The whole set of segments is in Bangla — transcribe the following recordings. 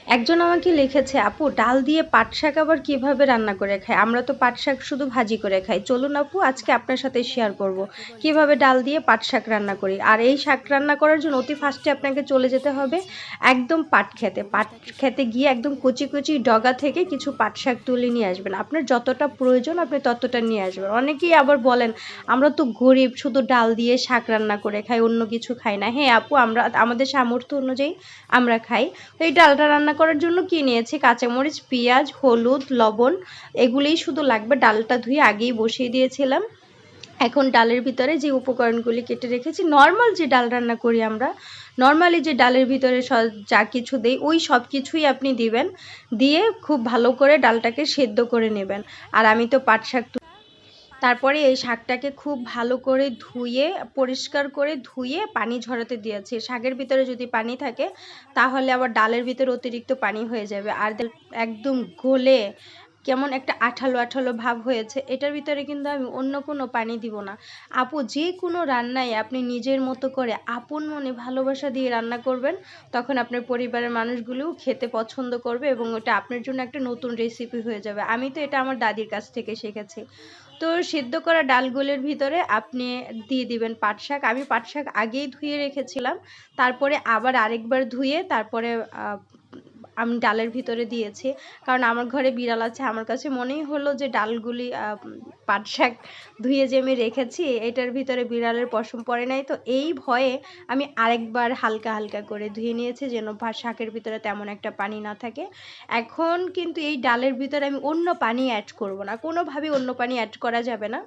একজন আমাকে লিখেছে, আপু ডাল দিয়ে পাট শাক আবার কিভাবে রান্না করে খায়? আমরা তো পাট শাক শুধু ভাজি করে খাই। চলুন আপু আজকে আপনার সাথে শেয়ার করব কিভাবে ডাল দিয়ে পাট শাক রান্না করি। আর এই শাক রান্না করার জন্য অতি ফার্স্টে আপনাকে চলে যেতে হবে একদম পাট খেতে। পাট খেতে গিয়ে একদম কচি কচি ডগা থেকে কিছু পাট শাক তুলে নিয়ে আসবেন। আপনার যতটা প্রয়োজন আপনি ততটা নিয়ে আসবেন। অনেকেই আবার বলেন আমরা তো গরিব, শুধু ডাল দিয়ে শাক রান্না করে খাই, অন্য কিছু খাই না। হ্যাঁ আপু, আমরা আমাদের সামর্থ্য অনুযায়ী আমরা খাই। তো এই ডালটা রান্না করার জন্য কি নিয়েছি, কাঁচামরিচ, পেঁয়াজ, হলুদ, লবণ, এগুলিই শুধু লাগবে। ডালটা ধুয়ে আগেই বসিয়ে দিয়েছিলাম। এখন ডালের ভিতরে যে উপকরণগুলি কেটে রেখেছি, নর্মাল যে ডাল রান্না করি আমরা, নর্মালি যে ডালের ভিতরে যা কিছু দেই ওই সব কিছুই আপনি দিবেন। দিয়ে খুব ভালো করে ডালটাকে সেদ্ধ করে নেবেন। আর আমি তো পাট শাক, তারপরে এই শাকটাকে খুব ভালো করে ধুয়ে, পরিষ্কার করে ধুয়ে পানি ঝরাতে দিয়েছি। শাকের ভিতরে যদি পানি থাকে তাহলে আবার ডালের ভিতরে অতিরিক্ত পানি হয়ে যাবে। আর একদম গলে কেমন একটা আঠালো আঠালো ভাব হয়েছে, এটার ভিতরে কিন্তু আমি অন্য কোনো পানি দিব না। আপু যে কোনো রান্নায় আপনি নিজের মতো করে আপন মনে ভালোবাসা দিয়ে রান্না করবেন, তখন আপনার পরিবারের মানুষগুলোও খেতে পছন্দ করবে এবং ওটা আপনার জন্য একটা নতুন রেসিপি হয়ে যাবে। আমি তো এটা আমার দাদির কাছ থেকে শিখেছি। তো সিদ্ধ করা ডালগুলোর ভিতরে আপনি দিয়ে দিবেন পাট শাক। আমি পাট শাক আগেই ধুয়ে রেখেছিলাম, তারপরে আবার আরেকবার ধুয়ে তারপরে আমি ডালের ভিতরে দিয়েছি। কারণ আমার ঘরে বিড়াল আছে, আমার কাছে মনেই হলো যে ডালগুলি পাট শাক ধুয়ে যে আমি রেখেছি এটার ভিতরে বিড়ালের পশম পড়ে নাই, তো এই ভয়ে আমি আরেকবার হালকা হালকা করে ধুয়ে নিয়েছি যেন শাকের ভিতরে তেমন একটা পানি না থাকে। এখন কিন্তু এই ডালের ভিতরে আমি অন্য পানি অ্যাড করব না, কোনোভাবেই অন্য পানি অ্যাড করা যাবে না।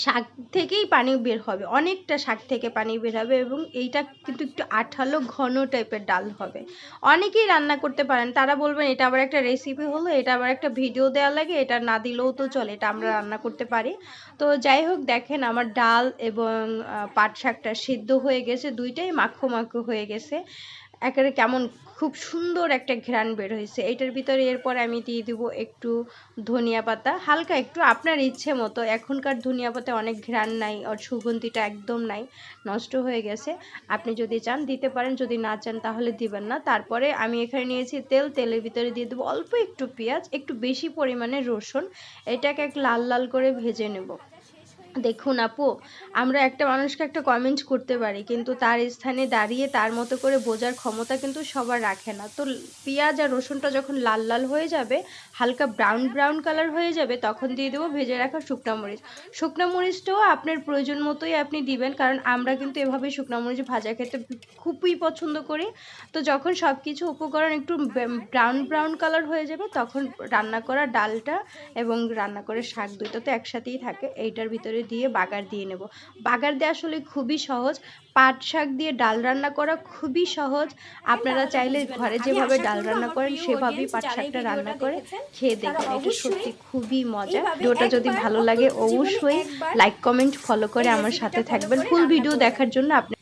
শাক থেকেই পানি বের হবে, অনেকটা শাক থেকে পানি বের হবে এবং এইটা কিন্তু একটু আঠালো ঘন টাইপের ডাল হবে। অনেকেই রান্না করতে পারেন, তারা বলবেন এটা আবার একটা রেসিপি হলো, এটা আবার একটা ভিডিও দেওয়া লাগে, এটা না দিলেও তো চলে, এটা আমরা রান্না করতে পারি। তো যাই হোক, দেখেন আমার ডাল এবং পাট শাকটা সিদ্ধ হয়ে গেছে, দুইটাই মাখো মাখো হয়ে গেছে। একেবারে কেমন খুব সুন্দর একটা ঘ্রাণ বের হয়েছে এটার ভিতরে। এরপরে আমি দিয়ে দিব একটু ধনিয়া পাতা, হালকা একটু আপনার ইচ্ছে মতো। এখনকার ধনিয়া পাতা অনেক ঘ্রাণ নাই, আর সুগন্ধিটা একদম নাই, নষ্ট হয়ে গেছে। আপনি যদি চান দিতে পারেন, যদি না চান তাহলে দিবেন না। তারপরে আমি এখানে নিয়েছি তেল, তেলের ভিতরে দিয়ে দেবো অল্প একটু পেঁয়াজ, একটু বেশি পরিমাণে রসুন। এটাকে এক লাল লাল করে ভেজে নেব। দেখুন আপু, আমরা একটা মানুষকে একটা কমেন্ট করতে পারি, কিন্তু তার স্থানে দাঁড়িয়ে তার মতো করে বোঝার ক্ষমতা কিন্তু সবার রাখে না। তো পেঁয়াজ আর রসুনটা যখন লাল লাল হয়ে যাবে, হালকা ব্রাউন ব্রাউন কালার হয়ে যাবে, তখন দিয়ে দেবো ভেজে রাখা শুকনো মরিচ। শুকনো মরিচটাও আপনার প্রয়োজন মতোই আপনি দিবেন, কারণ আমরা কিন্তু এভাবে শুকনো মরিচ ভাজা খেতে খুবই পছন্দ করি। তো যখন সব কিছু উপকরণ একটু ব্রাউন ব্রাউন কালার হয়ে যাবে, তখন রান্না করা ডালটা এবং রান্না করে শাক দুইটা তো একসাথেই থাকে, এইটার ভিতরে দিয়ে বাগার দিয়ে নেব। বাগার দেওয়া আসলে খুবই সহজ। পাট শাক দিয়ে ডাল রান্না করা খুবই সহজ। আপনারা চাইলে ঘরে যেভাবে ডাল রান্না করেন সেভাবেই পাট শাকটা রান্না করে খেয়ে দেখবেন, এটা সত্যি খুবই মজা। ভিডিওটা যদি ভালো লাগে অবশ্যই লাইক কমেন্ট ফলো করে আমার সাথে থাকবেন। ফুল ভিডিও দেখার জন্য আপনি